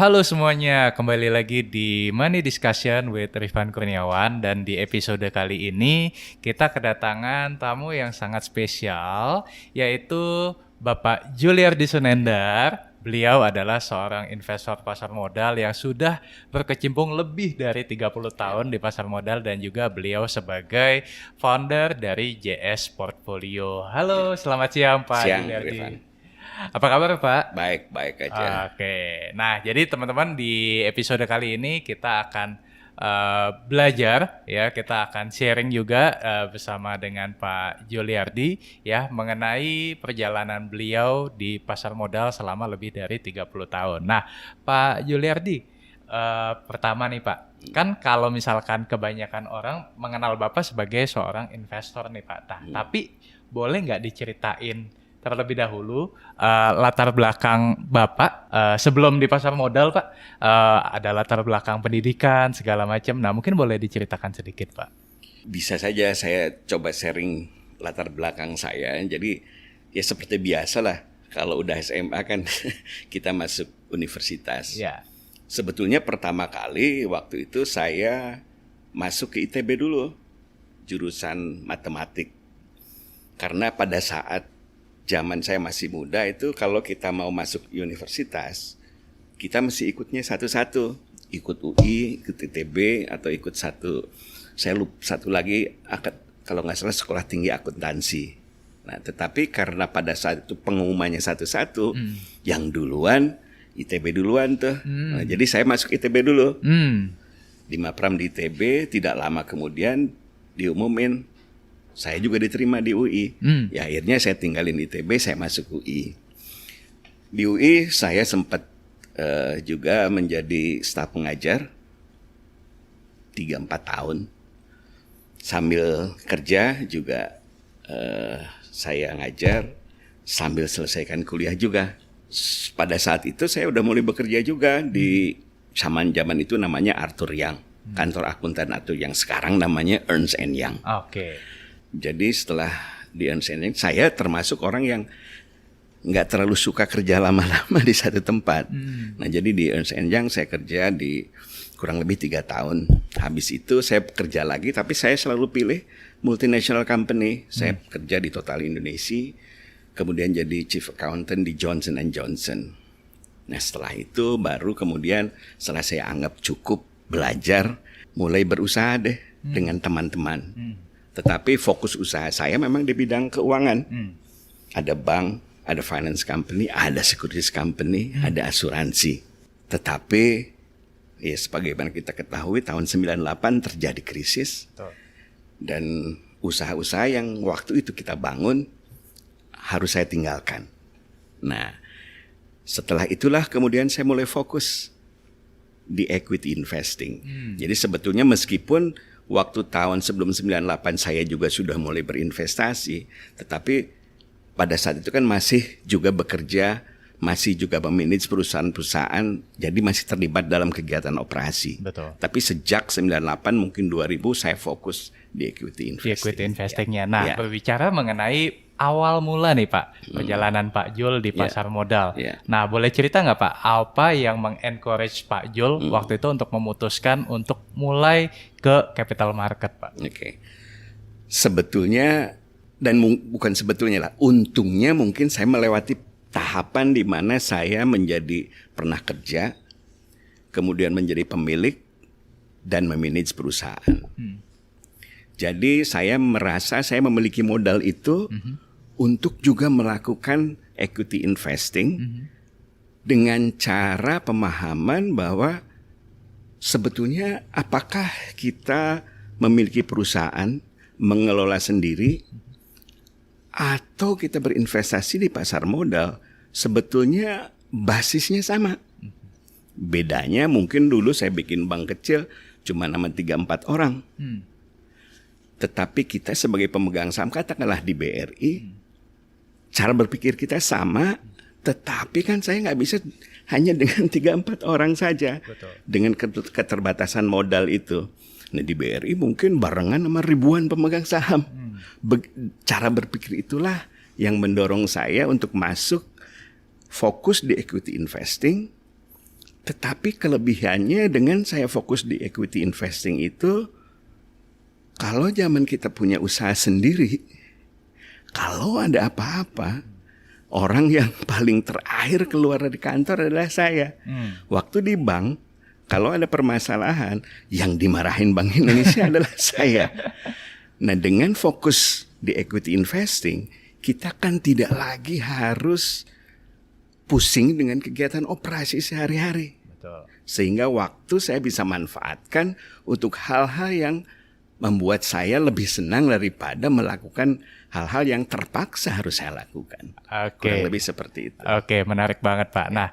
Halo semuanya, kembali lagi di Money Discussion with Rifan Kurniawan. Dan di episode kali ini kita kedatangan tamu yang sangat spesial, yaitu Bapak Juliardi Sunendar. Beliau adalah seorang investor pasar modal yang sudah berkecimpung lebih dari 30 tahun di pasar modal, dan juga beliau sebagai founder dari JS Portfolio. Halo, selamat siang Pak Siang, Juliardi. Rifan. Apa kabar Pak? Baik aja. Oke, nah jadi teman-teman di episode kali ini kita akan belajar ya, kita akan sharing juga bersama dengan Pak Juliardi ya mengenai perjalanan beliau di pasar modal selama lebih dari 30 tahun. Nah, Pak Juliardi, pertama nih Pak, kan kalau misalkan kebanyakan orang mengenal Bapak sebagai seorang investor nih Pak, tapi boleh nggak diceritain terlebih dahulu latar belakang Bapak sebelum di pasar modal Pak, ada latar belakang pendidikan segala macam. Nah mungkin boleh diceritakan sedikit Pak. Bisa saja saya coba sharing latar belakang saya. Jadi ya seperti biasa lah, kalau udah SMA kan kita masuk universitas. Ya. Sebetulnya pertama kali waktu itu saya masuk ke ITB dulu, jurusan matematik. Karena pada saat zaman saya masih muda itu kalau kita mau masuk universitas, kita mesti ikutnya satu-satu. Ikut UI, ikut ITB, atau ikut satu lagi, kalau nggak salah sekolah tinggi akuntansi. Nah, tetapi karena pada saat itu pengumumannya satu-satu, yang duluan, ITB duluan tuh. Nah, jadi saya masuk ITB dulu. Di Mapram di ITB, tidak lama kemudian diumumin, saya juga diterima di UI. Ya akhirnya saya tinggalin ITB, saya masuk UI. Di UI saya sempat juga menjadi staf pengajar 3-4 tahun. Sambil kerja juga saya ngajar, sambil selesaikan kuliah juga. Pada saat itu saya udah mulai bekerja juga di zaman itu namanya Arthur Young, kantor akuntan Arthur Young, sekarang namanya Ernst & Young. Oke. Jadi setelah di Ernst & Young, saya termasuk orang yang nggak terlalu suka kerja lama-lama di satu tempat. Nah jadi di Ernst & Young saya kerja di kurang lebih 3 tahun. Habis itu saya kerja lagi, tapi saya selalu pilih multinational company. Saya kerja di Total Indonesia, kemudian jadi chief accountant di Johnson & Johnson. Nah setelah itu baru kemudian setelah saya anggap cukup belajar, mulai berusaha deh dengan teman-teman. Tetapi fokus usaha saya memang di bidang keuangan. Ada bank, ada finance company, ada securities company, ada asuransi. Tetapi ya sebagaimana kita ketahui tahun 98 terjadi krisis. Dan usaha-usaha yang waktu itu kita bangun harus saya tinggalkan. Nah, setelah itulah kemudian saya mulai fokus di equity investing. Jadi sebetulnya meskipun waktu tahun sebelum 98 saya juga sudah mulai berinvestasi, tetapi pada saat itu kan masih juga bekerja, masih juga memanage perusahaan-perusahaan, jadi masih terlibat dalam kegiatan operasi. Betul. Tapi sejak 98 mungkin 2000 saya fokus di equity investing. Di equity investingnya. Nah, Ya. berbicara mengenai awal mula nih Pak, perjalanan Pak Jul di pasar modal. Nah, boleh cerita nggak Pak, apa yang mengencourage Pak Jul waktu itu untuk memutuskan untuk mulai ke capital market Pak? Oke. Sebetulnya, dan bukan sebetulnya lah, untungnya mungkin saya melewati tahapan di mana saya pernah kerja, kemudian menjadi pemilik dan memanage perusahaan. Jadi saya merasa saya memiliki modal itu untuk juga melakukan equity investing dengan cara pemahaman bahwa sebetulnya apakah kita memiliki perusahaan, mengelola sendiri, atau kita berinvestasi di pasar modal, sebetulnya basisnya sama. Bedanya mungkin dulu saya bikin bank kecil cuma nama 3-4 orang. Tetapi kita sebagai pemegang saham, katakanlah di BRI, cara berpikir kita sama, tetapi kan saya nggak bisa hanya dengan 3-4 orang saja. Betul. Dengan keterbatasan modal itu. Nah di BRI mungkin barengan sama ribuan pemegang saham. Cara berpikir itulah yang mendorong saya untuk masuk fokus di equity investing Tetapi kelebihannya dengan saya fokus di equity investing itu, kalau zaman kita punya usaha sendiri, kalau ada apa-apa, orang yang paling terakhir keluar dari kantor adalah saya. Waktu di bank, kalau ada permasalahan, yang dimarahin Bank Indonesia adalah saya. Nah, dengan fokus di equity investing, kita kan tidak lagi harus pusing dengan kegiatan operasi sehari-hari. Betul. Sehingga waktu saya bisa manfaatkan untuk hal-hal yang membuat saya lebih senang daripada melakukan hal-hal yang terpaksa harus saya lakukan. Kurang lebih seperti itu. Oke, menarik banget Pak. Nah,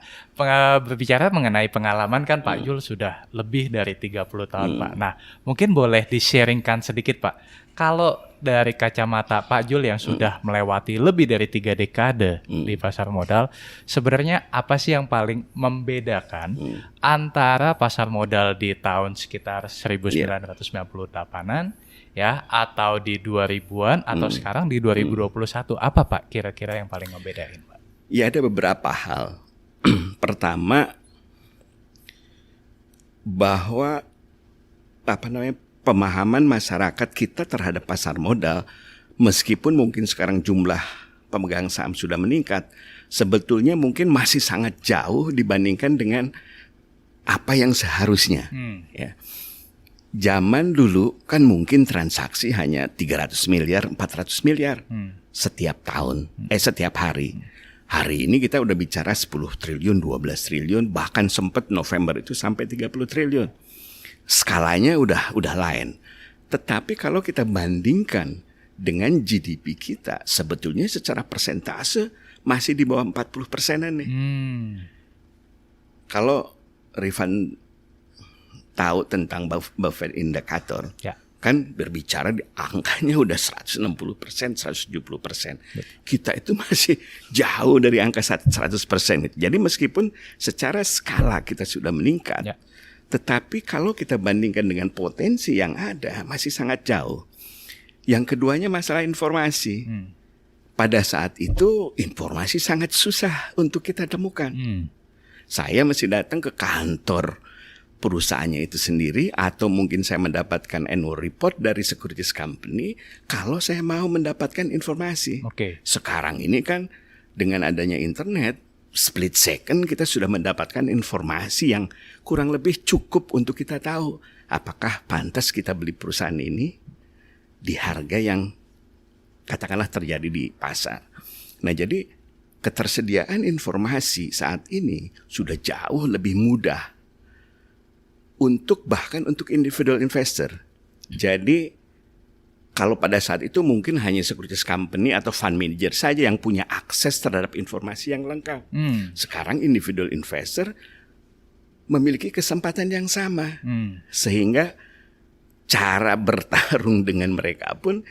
berbicara mengenai pengalaman kan Pak Jul sudah lebih dari 30 tahun Pak. Nah, mungkin boleh di-sharingkan sedikit Pak. Kalau dari kacamata Pak Jul yang sudah melewati lebih dari 3 dekade di pasar modal, sebenarnya apa sih yang paling membedakan antara pasar modal di tahun sekitar 1998-an ya, atau di 2000-an atau sekarang di 2021? Apa Pak kira-kira yang paling membedain Pak? Ya, ada beberapa hal. Pertama, bahwa pemahaman masyarakat kita terhadap pasar modal, meskipun mungkin sekarang jumlah pemegang saham sudah meningkat, sebetulnya mungkin masih sangat jauh dibandingkan dengan apa yang seharusnya. Ya. Zaman dulu kan mungkin transaksi hanya 300 miliar, 400 miliar setiap tahun, setiap hari. Hari ini kita udah bicara 10 triliun, 12 triliun, bahkan sempat November itu sampai 30 triliun. Skalanya udah lain. Tetapi kalau kita bandingkan dengan GDP kita, sebetulnya secara persentase masih di bawah 40%-an nih. Kalau Rifan tahu tentang Buffett Indicator, kan berbicara di angkanya udah 160%, 170%. Kita itu masih jauh dari angka 100%. Jadi meskipun secara skala kita sudah meningkat, tetapi kalau kita bandingkan dengan potensi yang ada, masih sangat jauh. Yang keduanya masalah informasi. Pada saat itu informasi sangat susah untuk kita temukan. Saya mesti datang ke kantor perusahaannya itu sendiri, atau mungkin saya mendapatkan annual report dari securities company kalau saya mau mendapatkan informasi. Sekarang ini kan dengan adanya internet, split second kita sudah mendapatkan informasi yang kurang lebih cukup untuk kita tahu apakah pantas kita beli perusahaan ini di harga yang katakanlah terjadi di pasar. Nah, jadi ketersediaan informasi saat ini sudah jauh lebih mudah bahkan untuk individual investor. Jadi kalau pada saat itu mungkin hanya securities company atau fund manager saja yang punya akses terhadap informasi yang lengkap. Sekarang individual investor memiliki kesempatan yang sama. Sehingga cara bertarung dengan mereka pun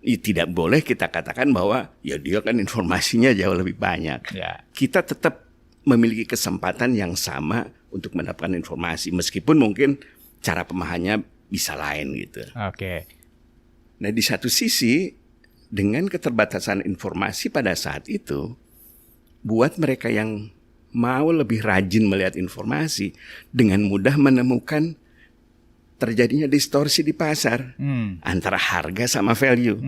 tidak boleh kita katakan bahwa ya dia kan informasinya jauh lebih banyak. Kita tetap memiliki kesempatan yang sama untuk mendapatkan informasi, meskipun mungkin cara pemahamannya bisa lain gitu. Nah, di satu sisi dengan keterbatasan informasi pada saat itu, buat mereka yang mau lebih rajin melihat informasi, dengan mudah menemukan terjadinya distorsi di pasar antara harga sama value.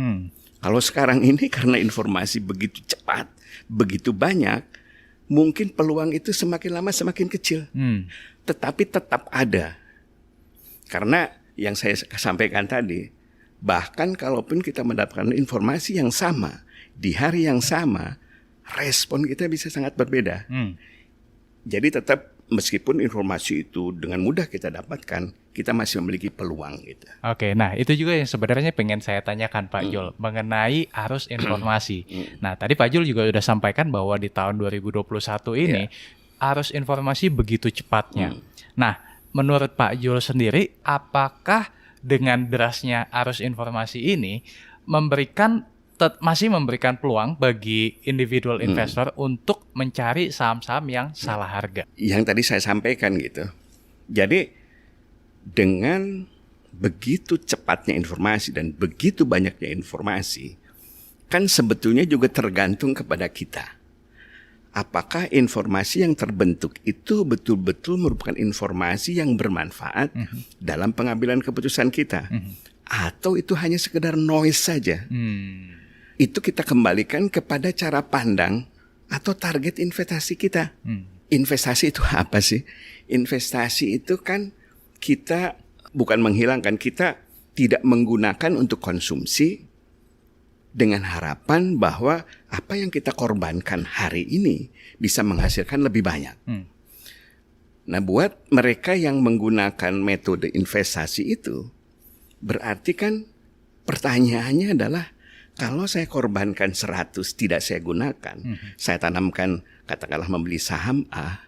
Kalau sekarang ini karena informasi begitu cepat, begitu banyak, mungkin peluang itu semakin lama semakin kecil. Tetapi tetap ada. Karena yang saya sampaikan tadi, bahkan kalaupun kita mendapatkan informasi yang sama, di hari yang sama, respon kita bisa sangat berbeda. Jadi tetap meskipun informasi itu dengan mudah kita dapatkan, kita masih memiliki peluang gitu. Nah itu juga yang sebenarnya pengen saya tanyakan Pak Jul mengenai arus informasi. Nah tadi Pak Jul juga sudah sampaikan bahwa di tahun 2021 ini arus informasi begitu cepatnya. Nah menurut Pak Jul sendiri, apakah dengan derasnya arus informasi ini masih memberikan peluang bagi individual investor untuk mencari saham-saham yang salah harga? Yang tadi saya sampaikan gitu. Jadi dengan begitu cepatnya informasi dan begitu banyaknya informasi, kan sebetulnya juga tergantung kepada kita. apakah informasi yang terbentuk itu betul-betul merupakan informasi yang bermanfaat dalam pengambilan keputusan kita, atau itu hanya sekedar noise saja. Itu kita kembalikan kepada cara pandang atau target investasi kita. Investasi itu apa sih? Investasi itu kan kita bukan menghilangkan, kita tidak menggunakan untuk konsumsi dengan harapan bahwa apa yang kita korbankan hari ini bisa menghasilkan lebih banyak. Nah, buat mereka yang menggunakan metode investasi itu, berarti kan pertanyaannya adalah, kalau saya korbankan 100 tidak saya gunakan, saya tanamkan katakanlah membeli saham A,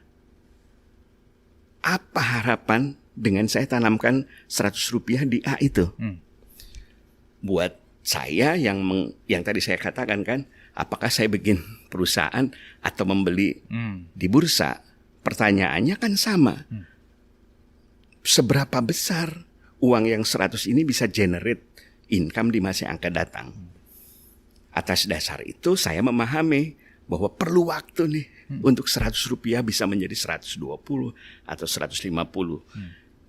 apa harapan dengan saya tanamkan 100 rupiah di A itu? Buat saya yang tadi saya katakan kan, apakah saya bikin perusahaan atau membeli di bursa? Pertanyaannya kan sama. Seberapa besar uang yang 100 ini bisa generate income di masa yang akan datang? Atas dasar itu saya memahami bahwa perlu waktu nih untuk 100 rupiah bisa menjadi 120 atau 150.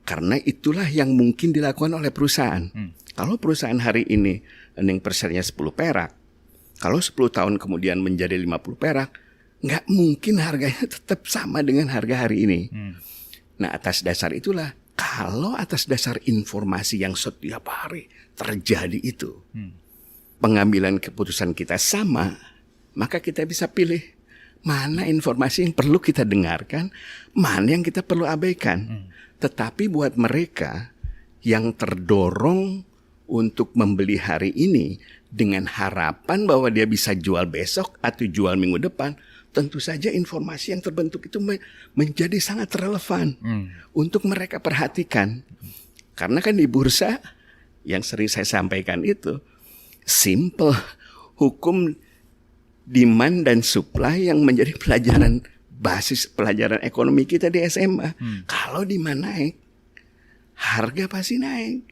Karena itulah yang mungkin dilakukan oleh perusahaan. Kalau perusahaan hari ini earning per share-nya 10 perak, kalau 10 tahun kemudian menjadi 50 perak, nggak mungkin harganya tetap sama dengan harga hari ini. Nah, atas dasar itulah, kalau atas dasar informasi yang setiap hari terjadi itu, pengambilan keputusan kita sama, maka kita bisa pilih mana informasi yang perlu kita dengarkan, mana yang kita perlu abaikan. Tetapi buat mereka yang terdorong untuk membeli hari ini dengan harapan bahwa dia bisa jual besok atau jual minggu depan, tentu saja informasi yang terbentuk itu menjadi sangat relevan untuk mereka perhatikan. Karena kan di bursa yang sering saya sampaikan itu simple, hukum demand dan supply yang menjadi pelajaran basis pelajaran ekonomi kita di SMA. Kalau demand naik, harga pasti naik.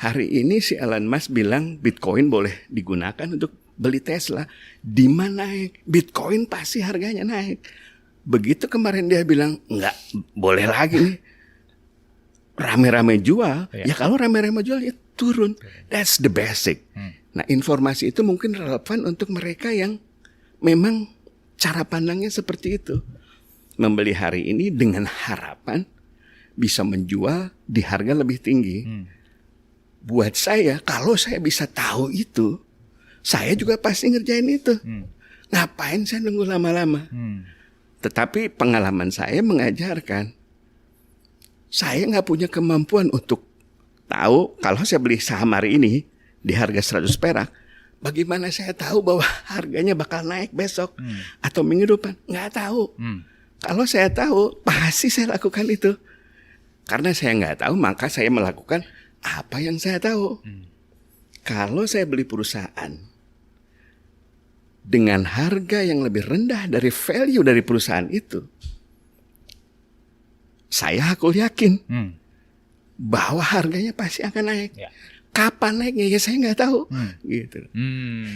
Hari ini si Elon Musk bilang Bitcoin boleh digunakan untuk beli Tesla. Demand naik, Bitcoin pasti harganya naik. Begitu kemarin dia bilang nggak boleh lagi nih rame-rame jual. Ya kalau rame-rame jual ya turun. That's the basic. Nah, informasi itu mungkin relevan untuk mereka yang memang cara pandangnya seperti itu. Membeli hari ini dengan harapan bisa menjual di harga lebih tinggi. Buat saya, kalau saya bisa tahu itu, saya juga pasti ngerjain itu. Ngapain saya nunggu lama-lama? Tetapi pengalaman saya mengajarkan, saya nggak punya kemampuan untuk tahu kalau saya beli saham hari ini di harga 100 perak, bagaimana saya tahu bahwa harganya bakal naik besok atau minggu depan? Nggak tahu. Kalau saya tahu, pasti saya lakukan itu. Karena saya nggak tahu, maka saya melakukan apa yang saya tahu. Kalau saya beli perusahaan dengan harga yang lebih rendah dari value dari perusahaan itu, saya hakul yakin bahwa harganya pasti akan naik. Kapan naiknya ya saya nggak tahu. Gitu.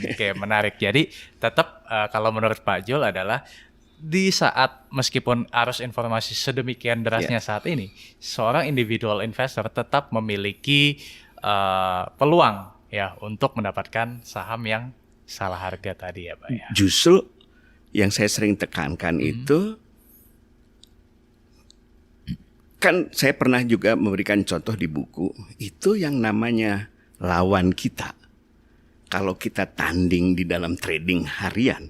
Oke, menarik. Jadi tetap kalau menurut Pak Jul adalah di saat meskipun arus informasi sedemikian derasnya saat ini, seorang individual investor tetap memiliki peluang ya untuk mendapatkan saham yang salah harga tadi ya Pak ya. Justru yang saya sering tekankan itu, kan saya pernah juga memberikan contoh di buku, itu yang namanya lawan kita. Kalau kita tanding di dalam trading harian,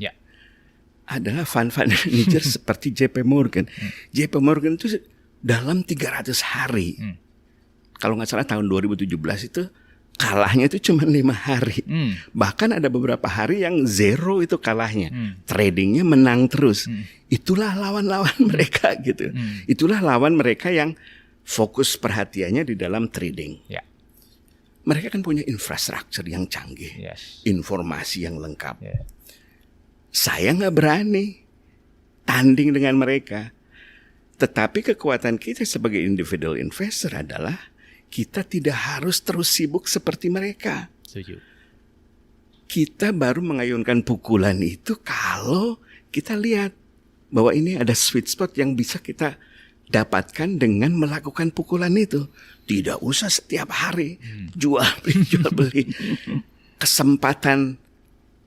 adalah fund manager seperti JP Morgan. JP Morgan itu dalam 300 hari, kalau nggak salah tahun 2017 itu kalahnya itu cuma 5 hari. Bahkan ada beberapa hari yang zero itu kalahnya. Tradingnya menang terus. Itulah lawan-lawan mereka gitu. Itulah lawan mereka yang fokus perhatiannya di dalam trading. Mereka kan punya infrastruktur yang canggih, informasi yang lengkap. Saya nggak berani tanding dengan mereka. Tetapi kekuatan kita sebagai individual investor adalah kita tidak harus terus sibuk seperti mereka. Setuju. Kita baru mengayunkan pukulan itu kalau kita lihat bahwa ini ada sweet spot yang bisa kita dapatkan dengan melakukan pukulan itu. Tidak usah setiap hari jual beli. Kesempatan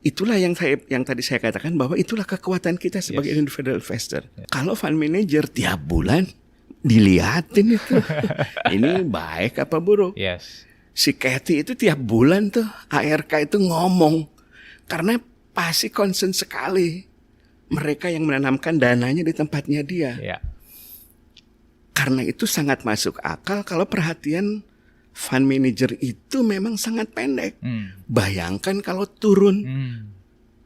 itulah yang tadi saya katakan bahwa itulah kekuatan kita sebagai individual investor. Kalau fund manager tiap bulan dilihatin itu. Ini baik apa buruk? Yes. Si Kathy itu tiap bulan tuh ARK itu ngomong. Karena pasti concern sekali mereka yang menanamkan dananya di tempatnya dia. Yeah. Karena itu sangat masuk akal kalau perhatian fund manager itu memang sangat pendek. Bayangkan kalau turun.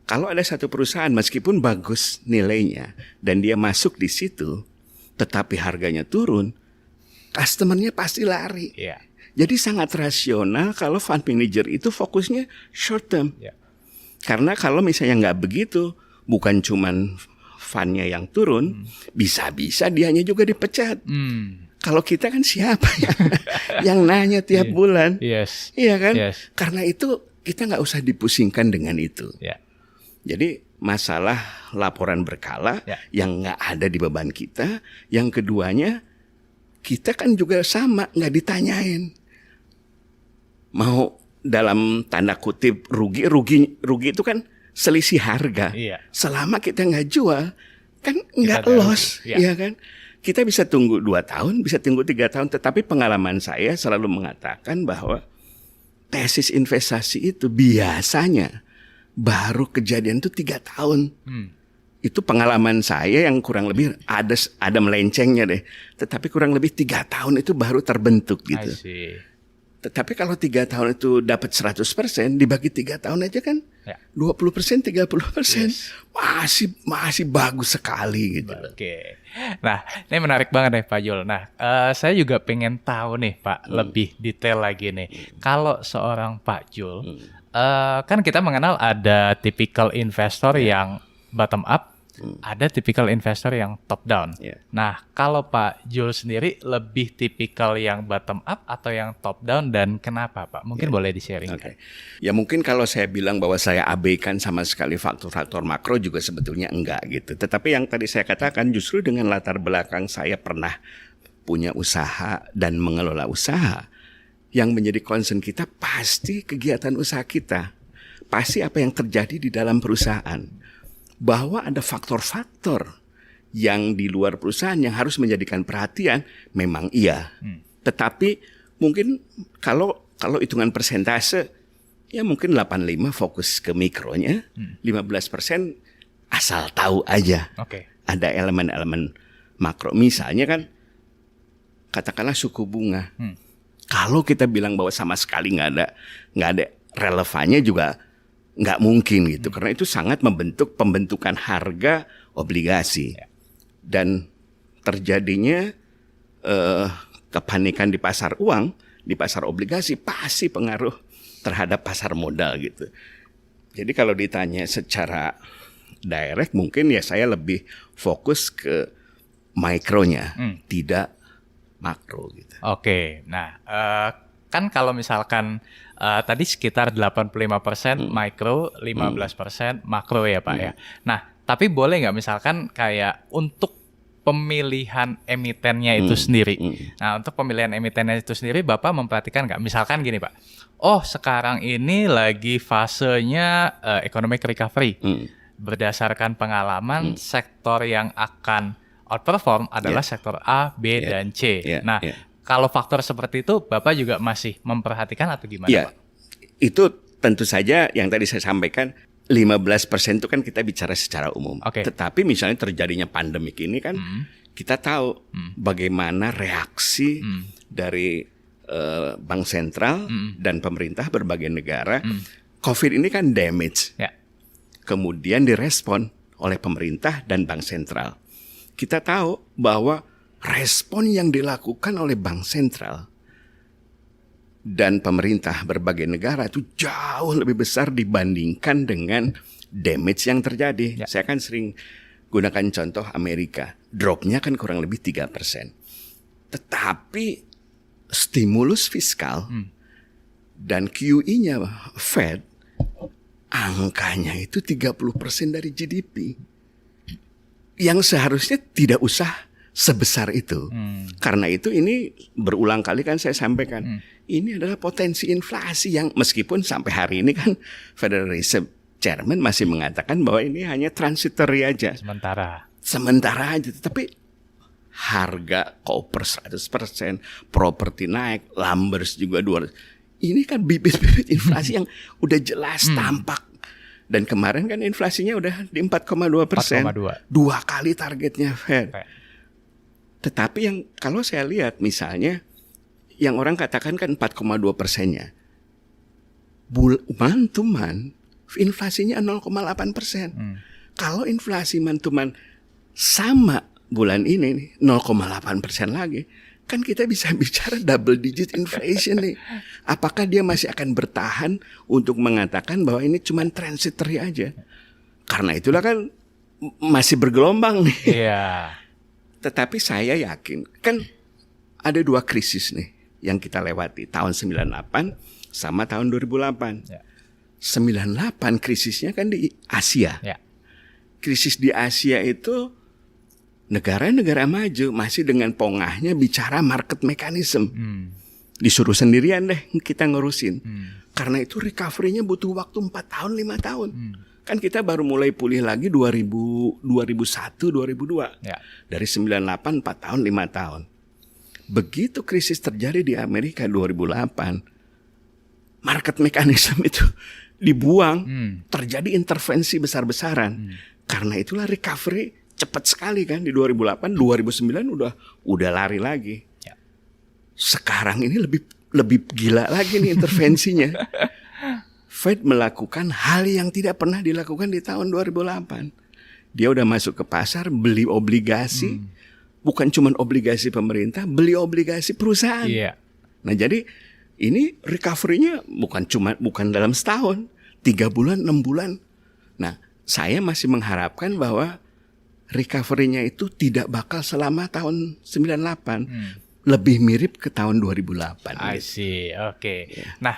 Kalau ada satu perusahaan meskipun bagus nilainya dan dia masuk di situ, tetapi harganya turun, customernya pasti lari. Yeah. Jadi sangat rasional kalau fund manager itu fokusnya short term. Yeah. Karena kalau misalnya nggak begitu, bukan cuman fundnya yang turun, bisa-bisa dianya juga dipecat. Kalau kita kan siapa yang nanya tiap bulan? Yes. Iya kan? Yes. Karena itu kita nggak usah dipusingkan dengan itu. Yeah. Jadi masalah laporan berkala yang nggak ada di beban kita. Yang keduanya, kita kan juga sama, nggak ditanyain. Mau dalam tanda kutip rugi itu kan selisih harga. Iya. Selama kita nggak jual, kan nggak loss, ya kan? Kita bisa tunggu 2 tahun, bisa tunggu 3 tahun. Tetapi pengalaman saya selalu mengatakan bahwa tesis investasi itu biasanya baru kejadian itu 3 tahun. Itu pengalaman saya yang kurang lebih ada melencengnya deh. Tetapi kurang lebih 3 tahun itu baru terbentuk gitu. I see. Tetapi kalau 3 tahun itu dapat 100%, dibagi 3 tahun aja kan 20%, 30%. Masih bagus sekali gitu. Oke. Nah, ini menarik banget nih Pak Jul. Nah, saya juga pengen tahu nih Pak, lebih detail lagi nih. Kalau seorang Pak Jul, kan kita mengenal ada tipikal investor yang bottom up, ada tipikal investor yang top down. Nah, kalau Pak Jul sendiri lebih tipikal yang bottom up atau yang top down dan kenapa Pak? Mungkin boleh di-sharingkan. Ya mungkin kalau saya bilang bahwa saya abaikan sama sekali faktor-faktor makro juga sebetulnya enggak gitu. Tetapi yang tadi saya katakan justru dengan latar belakang saya pernah punya usaha dan mengelola usaha, yang menjadi concern kita pasti kegiatan usaha kita. Pasti apa yang terjadi di dalam perusahaan. Bahwa ada faktor-faktor yang di luar perusahaan yang harus menjadikan perhatian, memang iya. Tetapi mungkin kalau hitungan persentase, ya mungkin 85 fokus ke mikronya, 15% asal tahu aja. Ada elemen-elemen makro. Misalnya kan, katakanlah suku bunga. Kalau kita bilang bahwa sama sekali nggak ada relevannya juga nggak mungkin gitu, karena itu sangat membentuk pembentukan harga obligasi dan terjadinya kepanikan di pasar uang, di pasar obligasi pasti pengaruh terhadap pasar modal gitu. Jadi kalau ditanya secara direct mungkin ya saya lebih fokus ke mikronya, tidak makro gitu. Oke, nah kan kalau misalkan tadi sekitar 85% mikro, 15% makro ya Pak ya. Nah, tapi boleh nggak misalkan kayak untuk pemilihan emitennya itu sendiri. Nah, untuk pemilihan emitennya itu sendiri Bapak memperhatikan nggak? Misalkan gini Pak, oh sekarang ini lagi fasenya economic recovery. Berdasarkan pengalaman, sektor yang akan outperform adalah sektor A, B, dan C. Nah, kalau faktor seperti itu, Bapak juga masih memperhatikan atau gimana, Pak? Itu tentu saja yang tadi saya sampaikan, 15% itu kan kita bicara secara umum. Tetapi misalnya terjadinya pandemik ini kan, kita tahu bagaimana reaksi dari bank sentral dan pemerintah berbagai negara. COVID ini kan damage. Kemudian direspon oleh pemerintah dan bank sentral. Kita tahu bahwa respon yang dilakukan oleh bank sentral dan pemerintah berbagai negara itu jauh lebih besar dibandingkan dengan damage yang terjadi. Saya kan sering gunakan contoh Amerika. Dropnya kan kurang lebih 3%. Tetapi stimulus fiskal dan QE-nya Fed, angkanya itu 30% dari GDP. yang seharusnya tidak usah sebesar itu. Karena itu ini berulang kali kan saya sampaikan, ini adalah potensi inflasi yang meskipun sampai hari ini kan Federal Reserve Chairman masih mengatakan bahwa ini hanya transitory aja. Sementara aja, tapi harga koper 100%, properti naik, lumbers juga 200%. Ini kan bibit-bibit inflasi yang udah jelas tampak. Dan kemarin kan inflasinya udah di 4,2%. 2 kali targetnya Fed. Tetapi yang kalau saya lihat misalnya yang orang katakan kan 4,2%-nya. Month to month inflasinya 0,8%. Kalau inflasi month to month sama bulan ini 0,8% lagi, kan kita bisa bicara double digit inflation nih. Apakah dia masih akan bertahan untuk mengatakan bahwa ini cuma transitory aja? Karena itulah kan masih bergelombang nih. Iya. Tetapi saya yakin kan ada 2 krisis nih yang kita lewati, tahun 98 sama tahun 2008. 98 krisisnya kan di Asia. Krisis di Asia itu negara-negara maju masih dengan pongahnya bicara market mechanism. Disuruh sendirian deh kita ngurusin. Karena itu recovery-nya butuh waktu 4 tahun, 5 tahun. Kan kita baru mulai pulih lagi 2001, 2002. Dari 98, 4 tahun, 5 tahun. Begitu krisis terjadi di Amerika 2008, market mechanism itu dibuang, terjadi intervensi besar-besaran. Karena itulah recovery cepat sekali kan di 2008, 2009 udah lari lagi. Sekarang ini lebih gila lagi nih intervensinya. Fed melakukan hal yang tidak pernah dilakukan di tahun 2008. Dia udah masuk ke pasar beli obligasi, bukan cuma obligasi pemerintah, beli obligasi perusahaan. Nah jadi ini recovery-nya bukan dalam setahun, 3 bulan, 6 bulan. Nah saya masih mengharapkan bahwa recovery-nya itu tidak bakal selama tahun 98. Lebih mirip ke tahun 2008. I see, oke. Nah,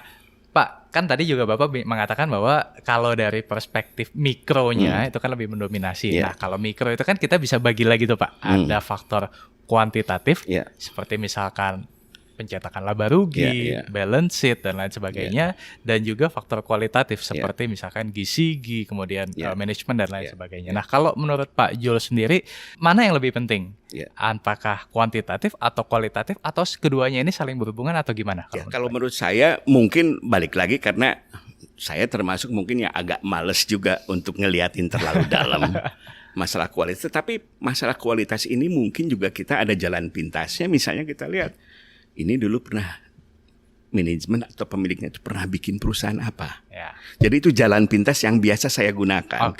Pak, kan tadi juga Bapak mengatakan bahwa kalau dari perspektif mikronya itu kan lebih mendominasi. Nah, kalau mikro itu kan kita bisa bagi lagi tuh Pak. Ada faktor kuantitatif, seperti misalkan pencetakan laba rugi, balance sheet dan lain sebagainya, dan juga faktor kualitatif seperti misalkan GCG, kemudian manajemen dan lain sebagainya. Nah, kalau menurut Pak Jul sendiri, mana yang lebih penting? Apakah kuantitatif atau kualitatif atau keduanya ini saling berhubungan atau gimana? Kalau menurut saya mungkin balik lagi karena saya termasuk mungkin yang agak males juga untuk ngeliatin terlalu dalam masalah kualitas. Tapi masalah kualitas ini mungkin juga kita ada jalan pintasnya. Misalnya kita lihat ini dulu pernah manajemen atau pemiliknya itu pernah bikin perusahaan apa. Jadi itu jalan pintas yang biasa saya gunakan.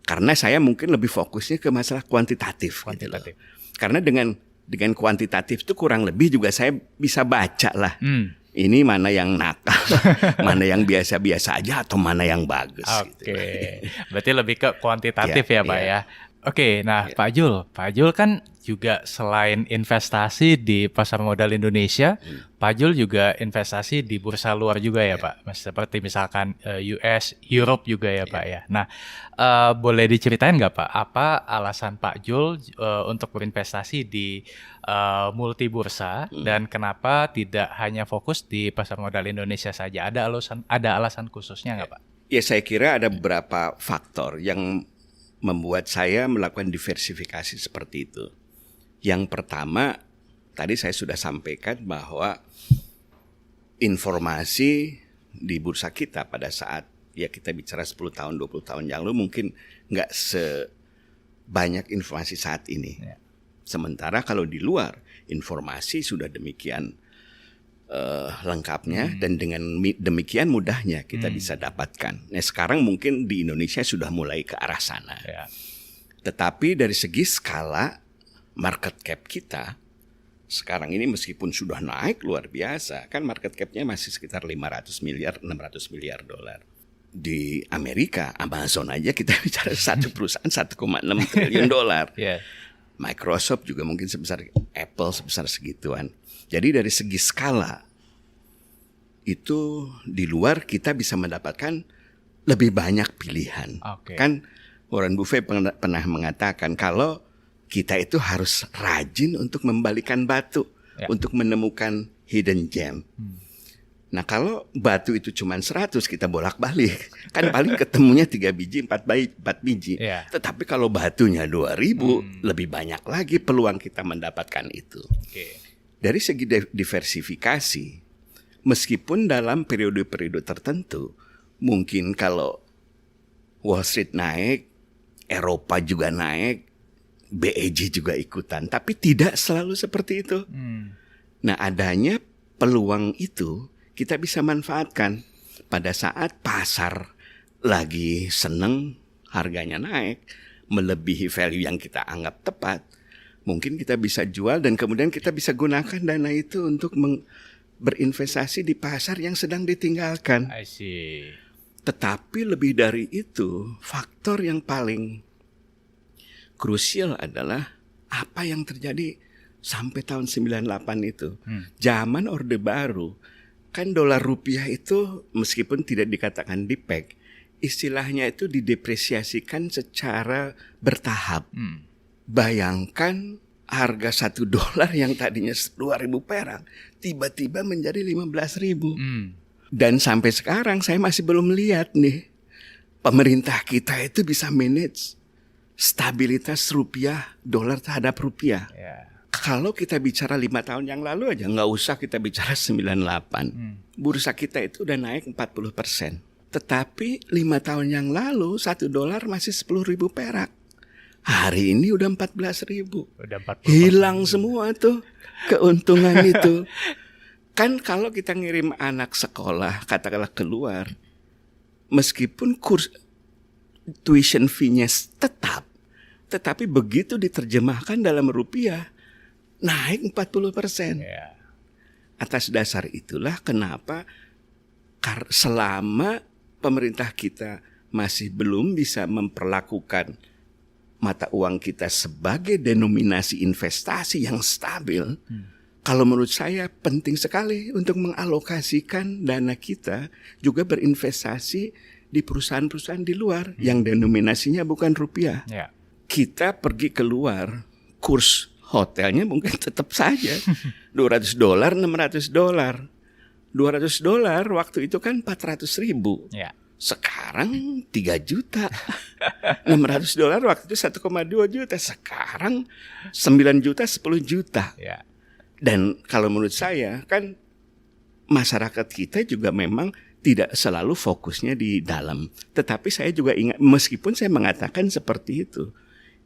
Karena saya mungkin lebih fokusnya ke masalah kuantitatif. Gitu loh. Karena dengan kuantitatif itu kurang lebih juga saya bisa baca lah. Ini mana yang nakal, mana yang biasa-biasa aja atau mana yang bagus. Gitu. Berarti lebih ke kuantitatif ya Pak ya. Nah Pak Jul kan juga selain investasi di pasar modal Indonesia, Pak Jul juga investasi di bursa luar juga ya Pak, seperti misalkan US, Europe juga ya Pak ya. Nah, boleh diceritain nggak Pak, apa alasan Pak Jul untuk berinvestasi di multi bursa dan kenapa tidak hanya fokus di pasar modal Indonesia saja? Ada alasan khususnya nggak Pak? Ya saya kira ada beberapa faktor yang membuat saya melakukan diversifikasi seperti itu. Yang pertama, tadi saya sudah sampaikan bahwa informasi di bursa kita pada saat ya kita bicara 10 tahun, 20 tahun yang lalu mungkin nggak sebanyak informasi saat ini. Sementara kalau di luar, informasi sudah demikian lengkapnya dan dengan demikian mudahnya kita bisa dapatkan. Nah sekarang mungkin di Indonesia sudah mulai ke arah sana. Tetapi dari segi skala market cap kita sekarang ini meskipun sudah naik luar biasa, kan market cap-nya masih sekitar 500 miliar, 600 miliar dolar. Di Amerika, Amazon aja kita bicara satu perusahaan 1,6 triliun dolar. Microsoft juga mungkin sebesar Apple sebesar segituan. Jadi dari segi skala itu di luar kita bisa mendapatkan lebih banyak pilihan. Kan Warren Buffett pernah mengatakan kalau kita itu harus rajin untuk membalikan batu, untuk menemukan hidden gem. Nah kalau batu itu cuma 100 kita bolak-balik, kan paling ketemunya 3 biji, 4 biji. Tetapi kalau batunya 2000, lebih banyak lagi peluang kita mendapatkan itu. Dari segi diversifikasi, meskipun dalam periode-periode tertentu, mungkin kalau Wall Street naik, Eropa juga naik, BEJ juga ikutan, tapi tidak selalu seperti itu. Nah adanya peluang itu kita bisa manfaatkan pada saat pasar lagi seneng, harganya naik, melebihi value yang kita anggap tepat. Mungkin kita bisa jual dan kemudian kita bisa gunakan dana itu untuk berinvestasi di pasar yang sedang ditinggalkan. I see. Tetapi lebih dari itu, faktor yang paling krusial adalah apa yang terjadi sampai tahun 98 itu. Zaman Orde Baru, kan dolar rupiah itu meskipun tidak dikatakan dipeg, istilahnya itu didepresiasikan secara bertahap. Bayangkan harga $1 yang tadinya 10.000 perak tiba-tiba menjadi 15.000. Dan sampai sekarang saya masih belum lihat nih pemerintah kita itu bisa manage stabilitas rupiah, dolar terhadap rupiah. Kalau kita bicara 5 tahun yang lalu aja, nggak usah kita bicara 98. Bursa kita itu udah naik 40%. Tetapi 5 tahun yang lalu $1 masih 10.000 perak. Hari ini udah 14.000. Hilang semua tuh keuntungan itu. Kan kalau kita ngirim anak sekolah, katakanlah keluar, meskipun kurs tuition fee-nya tetap, tetapi begitu diterjemahkan dalam rupiah, naik 40%. Atas dasar itulah kenapa selama pemerintah kita masih belum bisa memperlakukan mata uang kita sebagai denominasi investasi yang stabil, kalau menurut saya penting sekali untuk mengalokasikan dana kita juga berinvestasi di perusahaan-perusahaan di luar yang denominasinya bukan rupiah. Kita pergi keluar, kurs hotelnya mungkin tetap saja $200, $600. $200 waktu itu kan 400.000. Sekarang 3 juta. $600 waktu itu 1,2 juta. Sekarang 9 juta, 10 juta. Dan kalau menurut saya kan masyarakat kita juga memang tidak selalu fokusnya di dalam. Tetapi saya juga ingat, meskipun saya mengatakan seperti itu,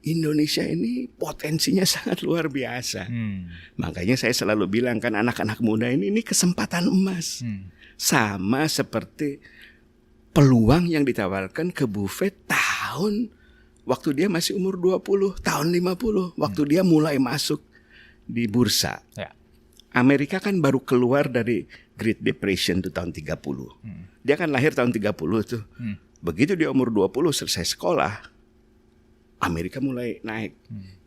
Indonesia ini potensinya sangat luar biasa. Makanya saya selalu bilang kan anak-anak muda ini kesempatan emas. Sama seperti peluang yang ditawarkan ke Buffett waktu dia masih umur 20, tahun 50, waktu dia mulai masuk di bursa. Amerika kan baru keluar dari Great Depression tuh tahun 30. Dia kan lahir tahun 30 tuh. Begitu dia umur 20 selesai sekolah, Amerika mulai naik.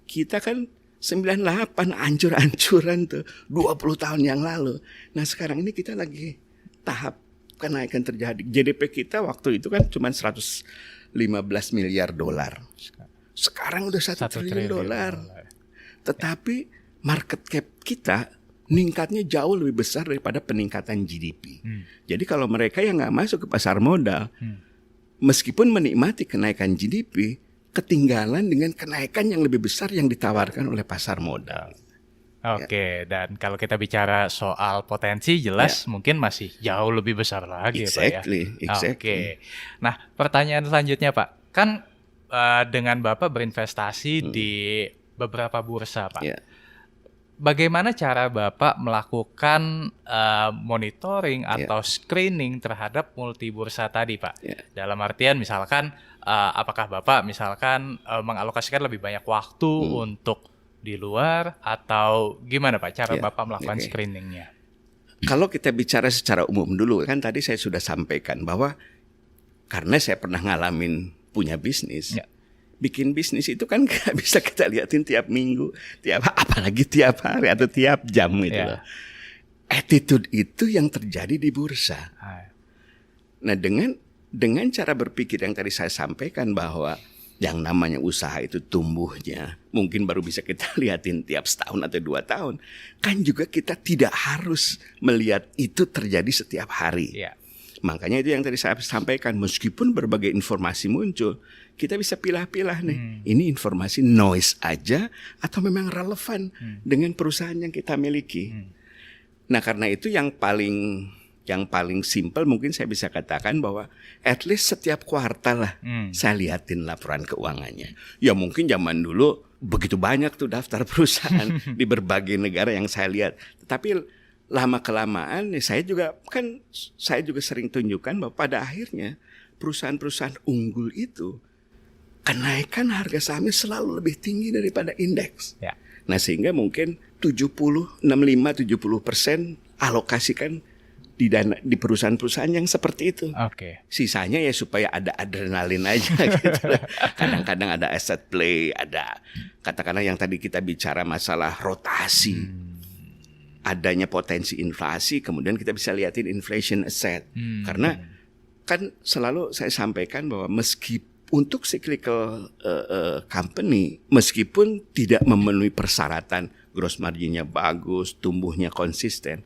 Kita kan 98 ancur-ancuran tuh 20 tahun yang lalu. Nah sekarang ini kita lagi tahap kenaikan terjadi. GDP kita waktu itu kan cuma 115 miliar dolar. Sekarang udah 1 triliun dolar. Tetapi market cap kita meningkatnya jauh lebih besar daripada peningkatan GDP. Jadi kalau mereka yang nggak masuk ke pasar modal, meskipun menikmati kenaikan GDP, ketinggalan dengan kenaikan yang lebih besar yang ditawarkan oleh pasar modal. Oke, dan kalau kita bicara soal potensi, jelas mungkin masih jauh lebih besar lagi, Exactly. Pak ya. Oke. Nah, pertanyaan selanjutnya, Pak, kan dengan Bapak berinvestasi di beberapa bursa, Pak. Bagaimana cara Bapak melakukan monitoring atau screening terhadap multi bursa tadi, Pak? Dalam artian misalkan apakah Bapak misalkan mengalokasikan lebih banyak waktu untuk di luar atau gimana, Pak, cara Bapak melakukan screeningnya? Kalau kita bicara secara umum dulu, kan tadi saya sudah sampaikan bahwa karena saya pernah ngalamin punya bisnis, bikin bisnis itu kan gak bisa kita liatin tiap minggu, apalagi tiap hari atau tiap jam gitu loh. Attitude itu yang terjadi di bursa. Nah dengan cara berpikir yang tadi saya sampaikan bahwa yang namanya usaha itu tumbuhnya mungkin baru bisa kita lihatin tiap setahun atau 2 tahun. Kan juga kita tidak harus melihat itu terjadi setiap hari. Yeah. Makanya itu yang tadi saya sampaikan, meskipun berbagai informasi muncul, kita bisa pilah-pilah nih. Ini informasi noise aja atau memang relevan dengan perusahaan yang kita miliki. Nah, karena itu yang paling simpel mungkin saya bisa katakan bahwa at least setiap kuartal lah saya liatin laporan keuangannya. Ya mungkin zaman dulu begitu banyak tuh daftar perusahaan di berbagai negara yang saya lihat. Tetapi lama kelamaan saya juga sering tunjukkan bahwa pada akhirnya perusahaan-perusahaan unggul itu kenaikan harga sahamnya selalu lebih tinggi daripada indeks. Ya. Nah, sehingga mungkin 65-70% alokasikan di perusahaan-perusahaan yang seperti itu. Oke. Sisanya ya supaya ada adrenalin aja gitu. Kadang-kadang ada asset play, ada katakanlah yang tadi kita bicara masalah rotasi. Adanya potensi inflasi, kemudian kita bisa lihatin inflation asset. Karena kan selalu saya sampaikan bahwa untuk cyclical company, meskipun tidak memenuhi persyaratan, gross marginnya bagus, tumbuhnya konsisten,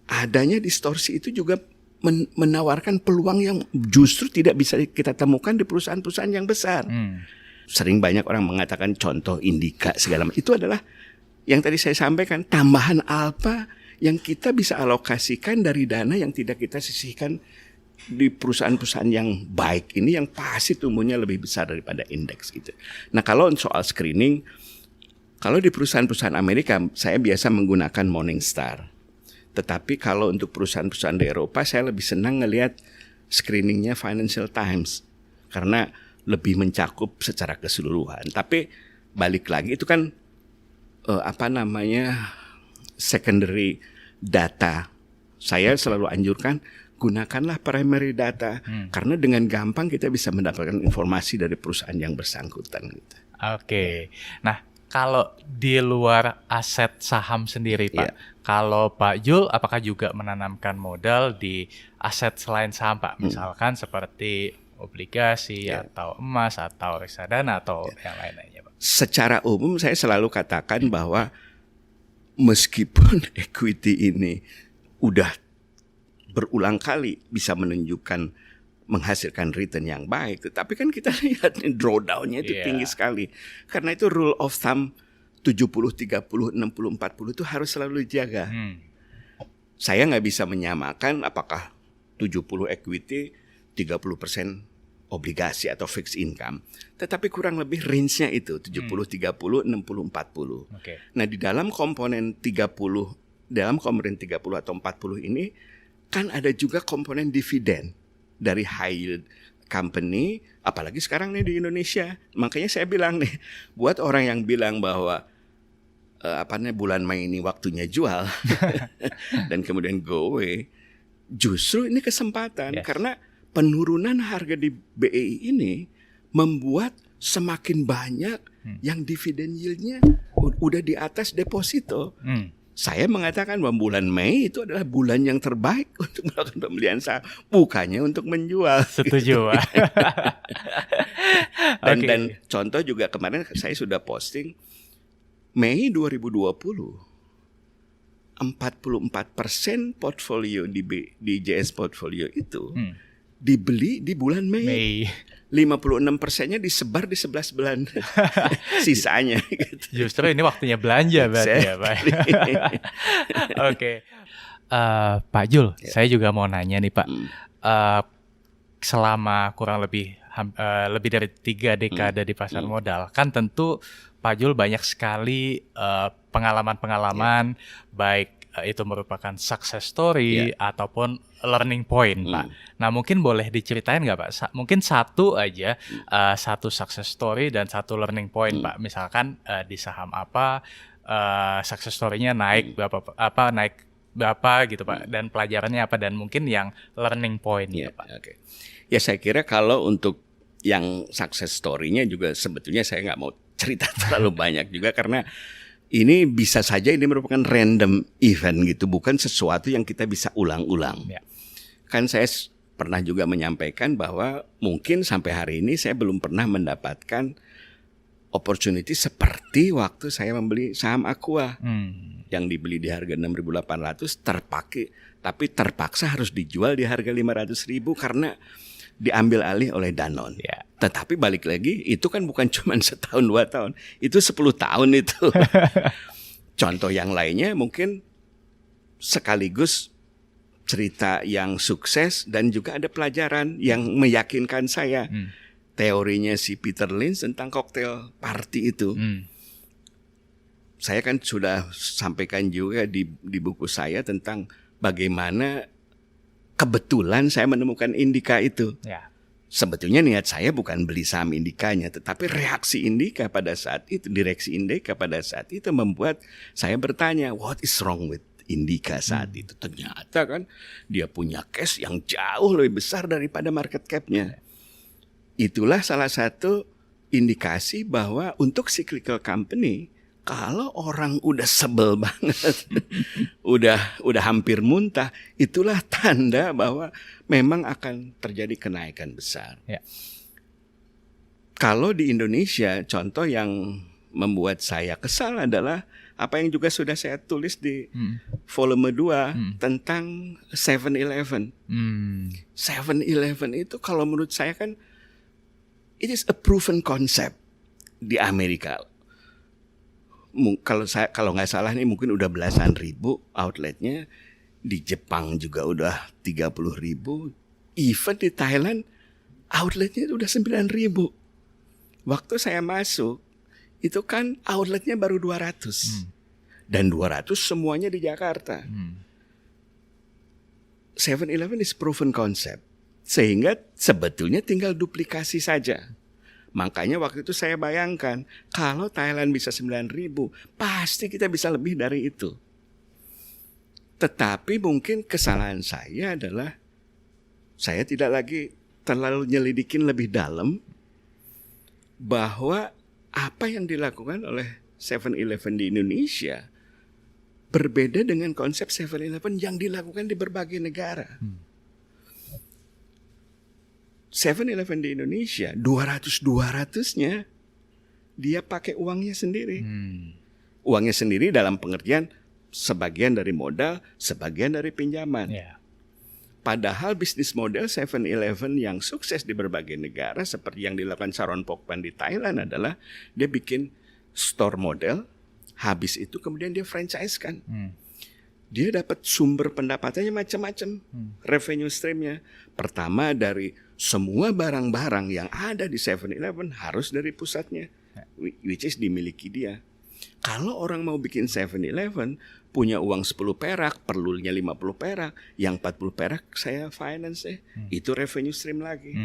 adanya distorsi itu juga menawarkan peluang yang justru tidak bisa kita temukan di perusahaan-perusahaan yang besar. Sering banyak orang mengatakan contoh Indika segala macam. Itu adalah yang tadi saya sampaikan, tambahan alfa yang kita bisa alokasikan dari dana yang tidak kita sisihkan di perusahaan-perusahaan yang baik ini, yang pasti tumbuhnya lebih besar daripada indeks gitu. Nah, kalau soal screening, kalau di perusahaan-perusahaan Amerika saya biasa menggunakan Morningstar. Tetapi kalau untuk perusahaan-perusahaan di Eropa saya lebih senang ngelihat screeningnya Financial Times karena lebih mencakup secara keseluruhan. Tapi balik lagi itu kan secondary data. Saya selalu anjurkan gunakanlah primary data karena dengan gampang kita bisa mendapatkan informasi dari perusahaan yang bersangkutan gitu. Oke. Nah, kalau di luar aset saham sendiri, Pak, kalau Pak Jul apakah juga menanamkan modal di aset selain saham, Pak? Misalkan seperti obligasi atau emas atau reksadana atau yang lain-lainnya, Pak? Secara umum saya selalu katakan bahwa meskipun equity ini udah berulang kali bisa menunjukkan menghasilkan return yang baik, tetapi kan kita lihat drawdown-nya itu tinggi sekali. Karena itu rule of thumb 70-30, 60-40 itu harus selalu dijaga. Saya nggak bisa menyamakan apakah 70 equity, 30% obligasi atau fixed income. Tetapi kurang lebih range-nya itu 70-30, 60-40. Okay. Nah, di dalam komponen 30 atau 40 ini kan ada juga komponen dividen dari high yield company, apalagi sekarang nih di Indonesia. Makanya saya bilang nih, buat orang yang bilang bahwa bulan Mei ini waktunya jual dan kemudian go away, justru ini kesempatan karena penurunan harga di BEI ini membuat semakin banyak yang dividen yieldnya udah di atas deposito. Saya mengatakan bahwa bulan Mei itu adalah bulan yang terbaik untuk melakukan pembelian saham, bukannya untuk menjual. Setuju, Pak. Dan contoh juga kemarin saya sudah posting Mei 2020 44% portfolio di JS portfolio itu dibeli di bulan Mei. 56%-nya disebar di 11 bulan sisanya gitu. Justru ini waktunya belanja berarti ya, Pak. Oke. Pak Jul, saya juga mau nanya nih, Pak. Selama kurang lebih dari 3 dekade di pasar modal, kan tentu Pak Jul banyak sekali pengalaman-pengalaman baik itu merupakan success story ataupun learning point, Pak. Nah, mungkin boleh diceritain nggak, Pak? Mungkin satu aja, satu success story dan satu learning point, Pak. Misalkan di saham apa, success story-nya naik berapa gitu, Pak. Dan pelajarannya apa, dan mungkin yang learning point-nya, Pak. Okay. Ya, saya kira kalau untuk yang success story-nya juga sebetulnya saya nggak mau cerita terlalu banyak juga karena ini bisa saja ini merupakan random event gitu, bukan sesuatu yang kita bisa ulang-ulang. Kan saya pernah juga menyampaikan bahwa mungkin sampai hari ini saya belum pernah mendapatkan opportunity seperti waktu saya membeli saham Aqua yang dibeli di harga 6.800 terpakai, tapi terpaksa harus dijual di harga 500.000 karena diambil alih oleh Danone. Ya. Tetapi balik lagi, itu kan bukan cuma setahun 2 tahun, itu 10 tahun itu. Contoh yang lainnya mungkin sekaligus cerita yang sukses dan juga ada pelajaran yang meyakinkan saya. Teorinya si Peter Lynch tentang cocktail party itu. Saya kan sudah sampaikan juga di buku saya tentang bagaimana kebetulan saya menemukan Indica itu. Ya. Sebetulnya niat saya bukan beli saham Indikanya, tetapi reaksi Indica pada saat itu, direksi Indica pada saat itu membuat saya bertanya, what is wrong with Indica saat itu? Ternyata kan dia punya cash yang jauh lebih besar daripada market cap-nya. Itulah salah satu indikasi bahwa untuk cyclical company, kalau orang udah sebel banget, udah hampir muntah, itulah tanda bahwa memang akan terjadi kenaikan besar. Ya. Kalau di Indonesia, contoh yang membuat saya kesal adalah apa yang juga sudah saya tulis di volume 2 tentang 7-Eleven. 7-Eleven itu kalau menurut saya kan it is a proven concept di Amerika. Kalau nggak salah nih mungkin udah belasan ribu outletnya. Di Jepang juga udah 30.000. Even di Thailand outletnya udah 9.000. Waktu saya masuk itu kan outletnya baru 200. Dan 200 semuanya di Jakarta. 7-Eleven is proven concept. Sehingga sebetulnya tinggal duplikasi saja. Makanya waktu itu saya bayangkan, kalau Thailand bisa 9.000, pasti kita bisa lebih dari itu. Tetapi mungkin kesalahan saya adalah, saya tidak lagi terlalu nyelidikin lebih dalam, bahwa apa yang dilakukan oleh 7-Eleven di Indonesia berbeda dengan konsep 7-Eleven yang dilakukan di berbagai negara. 7-Eleven di Indonesia 200-200-nya dia pakai uangnya sendiri. Uangnya sendiri dalam pengertian sebagian dari modal, sebagian dari pinjaman. Padahal bisnis model 7-Eleven yang sukses di berbagai negara seperti yang dilakukan Saron Pokpan di Thailand adalah dia bikin store model, habis itu kemudian dia franchise-kan. Dia dapat sumber pendapatannya macam-macam, revenue streamnya. Pertama dari semua barang-barang yang ada di 7-Eleven harus dari pusatnya, which is dimiliki dia. Kalau orang mau bikin 7-Eleven, punya uang 10 perak, perlunya 50 perak, yang 40 perak saya finance itu revenue stream lagi.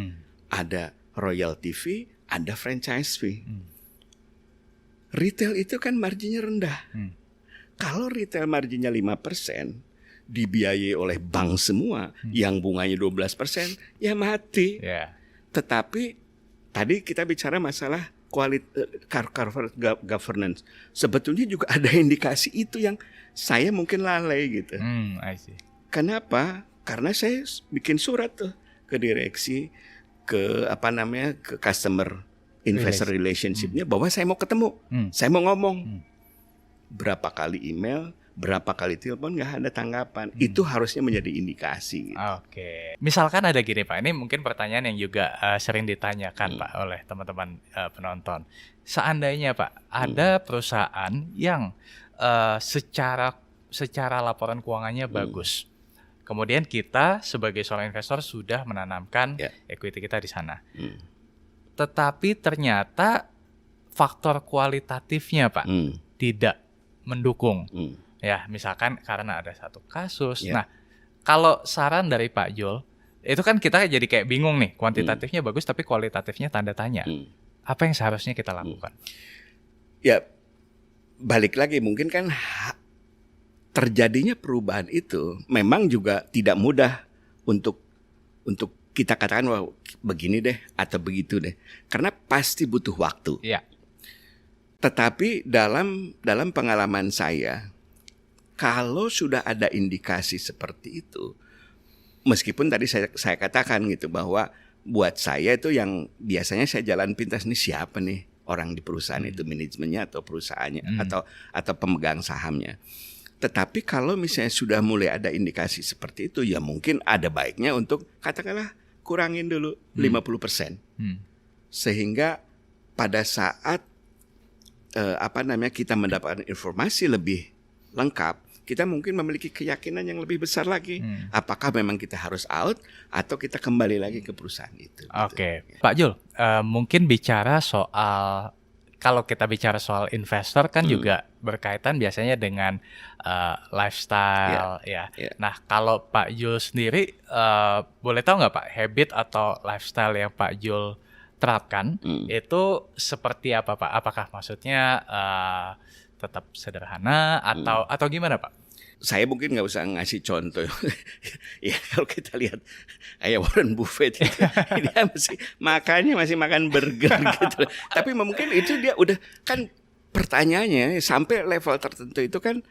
Ada royalty fee, ada franchise fee. Retail itu kan marginnya rendah. Kalau retail marginnya 5%, dibiayai oleh bank semua, yang bunganya 12%, ya mati. Tetapi tadi kita bicara masalah corporate governance. Sebetulnya juga ada indikasi itu yang saya mungkin lalai gitu. I see. Kenapa? Karena saya bikin surat tuh ke direksi, ke ke customer investor relationship-nya bahwa saya mau ketemu, saya mau ngomong. Berapa kali email, berapa kali telepon nggak ada tanggapan. Itu harusnya menjadi indikasi. Gitu. Oke. Misalkan ada gini Pak, ini mungkin pertanyaan yang juga sering ditanyakan Pak oleh teman-teman penonton. Seandainya Pak ada perusahaan yang secara laporan keuangannya bagus, kemudian kita sebagai seorang investor sudah menanamkan equity kita di sana, tetapi ternyata faktor kualitatifnya Pak tidak mendukung. Ya, misalkan karena ada satu kasus. Nah, kalau saran dari Pak Jul, itu kan kita jadi kayak bingung nih, kuantitatifnya bagus tapi kualitatifnya tanda tanya. Apa yang seharusnya kita lakukan? Ya, balik lagi mungkin kan terjadinya perubahan itu memang juga tidak mudah untuk kita katakan wah begini deh atau begitu deh. Karena pasti butuh waktu. Tetapi dalam pengalaman saya, kalau sudah ada indikasi seperti itu, meskipun tadi saya katakan gitu bahwa buat saya itu yang biasanya saya jalan pintas nih siapa nih orang di perusahaan itu, manajemennya atau perusahaannya atau pemegang sahamnya. Tetapi kalau misalnya sudah mulai ada indikasi seperti itu, ya mungkin ada baiknya untuk katakanlah kurangin dulu 50%. Sehingga pada saat kita mendapatkan informasi lebih lengkap, kita mungkin memiliki keyakinan yang lebih besar lagi. Apakah memang kita harus out atau kita kembali lagi ke perusahaan itu. Oke. Pak Jul, mungkin bicara soal, kalau kita bicara soal investor kan juga berkaitan biasanya dengan lifestyle ya. Nah, kalau Pak Jul sendiri boleh tahu nggak Pak, habit atau lifestyle yang Pak Jul terapkan itu seperti apa Pak? Apakah maksudnya tetap sederhana atau gimana Pak? Saya mungkin nggak usah ngasih contoh. Ya kalau kita lihat kayak Warren Buffett itu, dia masih makan burger gitu. Tapi mungkin itu dia udah kan, pertanyaannya sampai level tertentu itu kan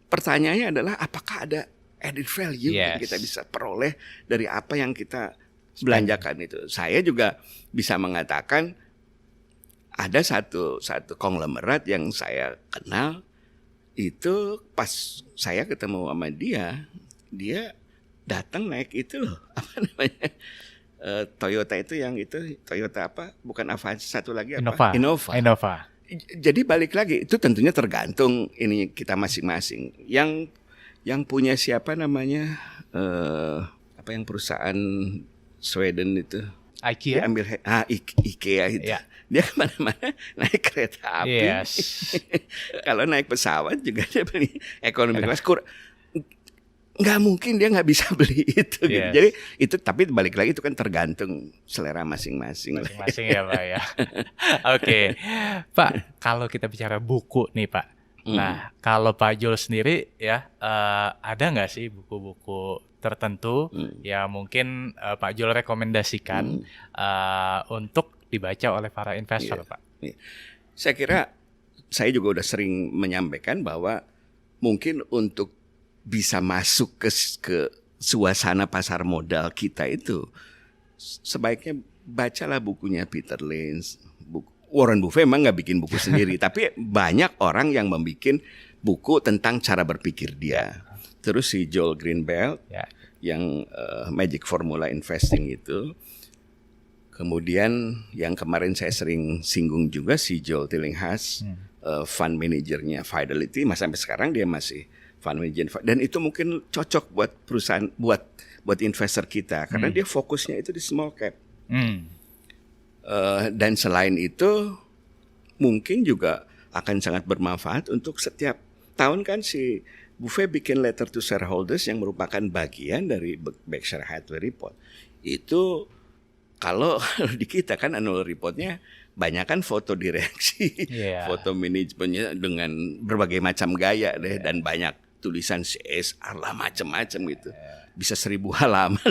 pertanyaannya adalah apakah ada added value yang kita bisa peroleh dari apa yang kita belanjakan itu. Saya juga bisa mengatakan ada satu konglomerat yang saya kenal itu pas saya ketemu sama dia datang naik itu loh, apa namanya, Toyota itu yang itu Toyota apa? Bukan Avanza, satu lagi apa? Innova. Jadi balik lagi itu tentunya tergantung ini kita masing-masing. Yang punya siapa namanya? Apa yang perusahaan Sweden itu, IKEA. Dia ambil IKEA itu. Yeah. Dia kemana-mana naik kereta api. Yes. Kalau naik pesawat juga dia beli ekonomi kelas. Nggak mungkin dia nggak bisa beli itu. Gitu. Jadi itu, tapi balik lagi itu kan tergantung selera masing-masing. Masing-masing ya Pak ya. Oke. Pak, kalau kita bicara buku nih Pak. Nah, kalau Pak Jul sendiri ya, ada nggak sih buku-buku tertentu yang mungkin Pak Jul rekomendasikan untuk dibaca oleh para investor Pak? Saya kira saya juga udah sering menyampaikan bahwa mungkin untuk bisa masuk ke suasana pasar modal kita itu sebaiknya bacalah bukunya Peter Lynch. Warren Buffett memang nggak bikin buku sendiri, tapi banyak orang yang membuat buku tentang cara berpikir dia. Terus si Joel Greenblatt yang Magic Formula Investing itu. Kemudian yang kemarin saya sering singgung juga si Joel Tillinghast, fund manajernya Fidelity, sampai sekarang dia masih fund manager, dan itu mungkin cocok buat perusahaan, buat investor kita karena dia fokusnya itu di small cap. Dan selain itu mungkin juga akan sangat bermanfaat untuk setiap tahun kan si Buffett bikin letter to shareholders yang merupakan bagian dari Berkshire Hathaway Report. Itu kalau di kita kan annual reportnya banyak kan foto direksi, foto manajemennya dengan berbagai macam gaya deh, dan banyak tulisan CSR lah macam-macam gitu. Bisa 1000 halaman.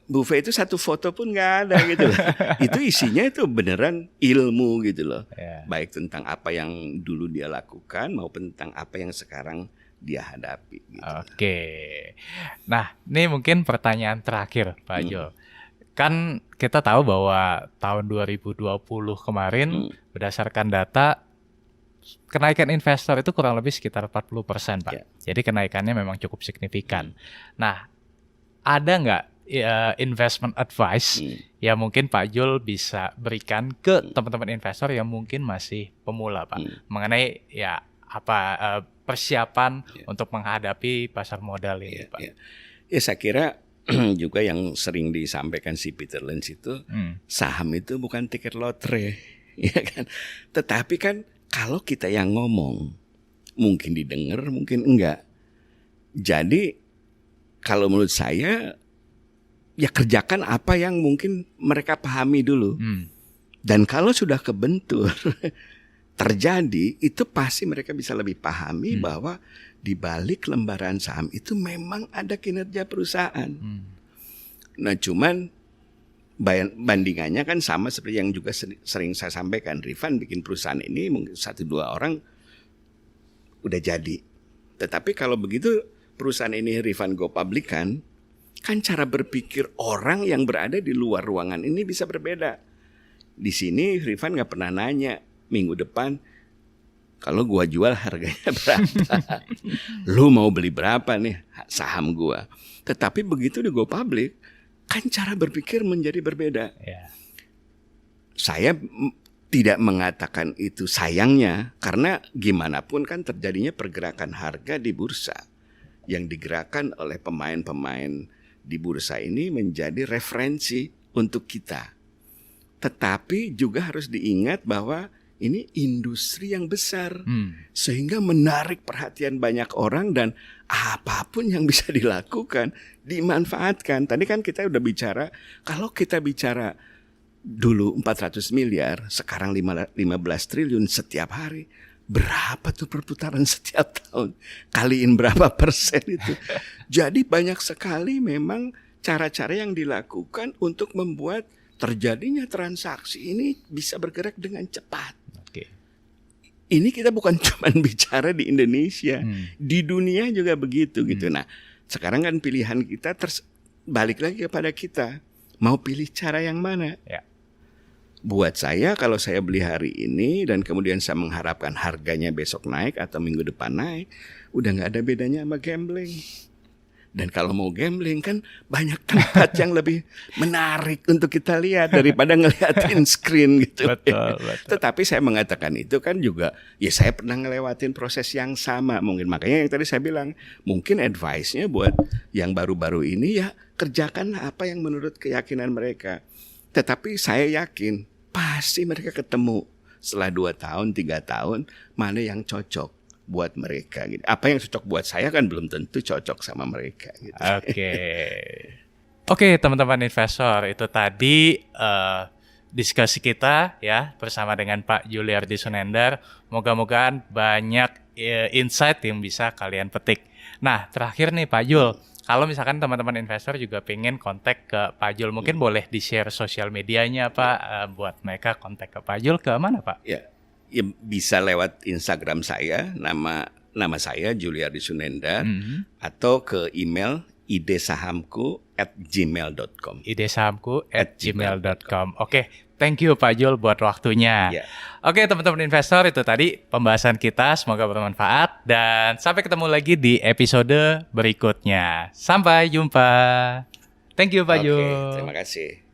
Buffett itu satu foto pun nggak ada gitu loh. Itu isinya itu beneran ilmu gitu loh. Baik tentang apa yang dulu dia lakukan maupun tentang apa yang sekarang dia hadapi gitu. Oke. Nah, ini mungkin pertanyaan terakhir Pak Jo. Kan kita tahu bahwa tahun 2020 kemarin berdasarkan data kenaikan investor itu kurang lebih sekitar 40% Pak. Jadi kenaikannya memang cukup signifikan. Nah, ada nggak investment advice yang mungkin Pak Jul bisa berikan ke teman-teman investor yang mungkin masih pemula Pak, mengenai ya apa persiapan untuk menghadapi pasar modal ini Pak? Ya saya kira juga yang sering disampaikan si Peter Lynch itu saham itu bukan tiket lotre, ya kan? Tetapi kan kalau kita yang ngomong mungkin didengar, mungkin enggak. Jadi kalau menurut saya ya kerjakan apa yang mungkin mereka pahami dulu. Dan kalau sudah kebentur terjadi, itu pasti mereka bisa lebih pahami bahwa di balik lembaran saham itu memang ada kinerja perusahaan. Nah cuman bandingannya kan sama seperti yang juga sering saya sampaikan. Rifan bikin perusahaan ini mungkin 1-2 orang udah jadi. Tetapi kalau begitu perusahaan ini Rifan go public kan, Kan cara berpikir orang yang berada di luar ruangan ini bisa berbeda. Di sini Rifan nggak pernah nanya minggu depan kalau gua jual harganya berapa, lu mau beli berapa nih saham gua. Tetapi begitu di Go Public, kan cara berpikir menjadi berbeda. Yeah. Saya tidak mengatakan itu sayangnya, karena gimana pun kan terjadinya pergerakan harga di bursa yang digerakkan oleh pemain-pemain di bursa ini menjadi referensi untuk kita. Tetapi juga harus diingat bahwa ini industri yang besar, sehingga menarik perhatian banyak orang dan apapun yang bisa dilakukan dimanfaatkan. Tadi kan kita udah bicara, kalau kita bicara dulu 400 miliar, sekarang 15 triliun setiap hari. Berapa tuh perputaran setiap tahun? Kaliin berapa persen itu? Jadi banyak sekali memang cara-cara yang dilakukan untuk membuat terjadinya transaksi ini bisa bergerak dengan cepat. Oke. Ini kita bukan cuma bicara di Indonesia, di dunia juga begitu gitu. Nah, sekarang kan pilihan kita balik lagi kepada kita. Mau pilih cara yang mana? Ya. Buat saya, kalau saya beli hari ini dan kemudian saya mengharapkan harganya besok naik atau minggu depan naik, udah nggak ada bedanya sama gambling. Dan kalau mau gambling kan banyak tempat yang lebih menarik untuk kita lihat daripada ngeliatin screen gitu. Betul. Tetapi saya mengatakan itu kan juga, ya saya pernah ngelewatin proses yang sama. Mungkin makanya yang tadi saya bilang, mungkin advice-nya buat yang baru-baru ini ya kerjakanlah apa yang menurut keyakinan mereka. Tetapi saya yakin pasti mereka ketemu setelah 2 tahun, 3 tahun mana yang cocok buat mereka gitu. Apa yang cocok buat saya kan belum tentu cocok sama mereka gitu. Oke, teman-teman investor, itu tadi diskusi kita ya bersama dengan Pak Juliardi Sunendar. Moga-mogaan banyak insight yang bisa kalian petik. Nah, terakhir nih Pak Jul, kalau misalkan teman-teman investor juga pengen kontak ke Pak Jul, mungkin boleh di-share sosial medianya Pak, buat mereka kontak ke Pak Jul ke mana Pak? Ya bisa lewat Instagram saya, nama saya Juliardi Sunendar, atau ke email idesahamku@gmail.com. idesahamku@gmail.com. Oke, thank you Pak Jul buat waktunya. Yeah. Oke, teman-teman investor, itu tadi pembahasan kita, semoga bermanfaat dan sampai ketemu lagi di episode berikutnya. Sampai jumpa. Thank you Pak Jul. Terima kasih.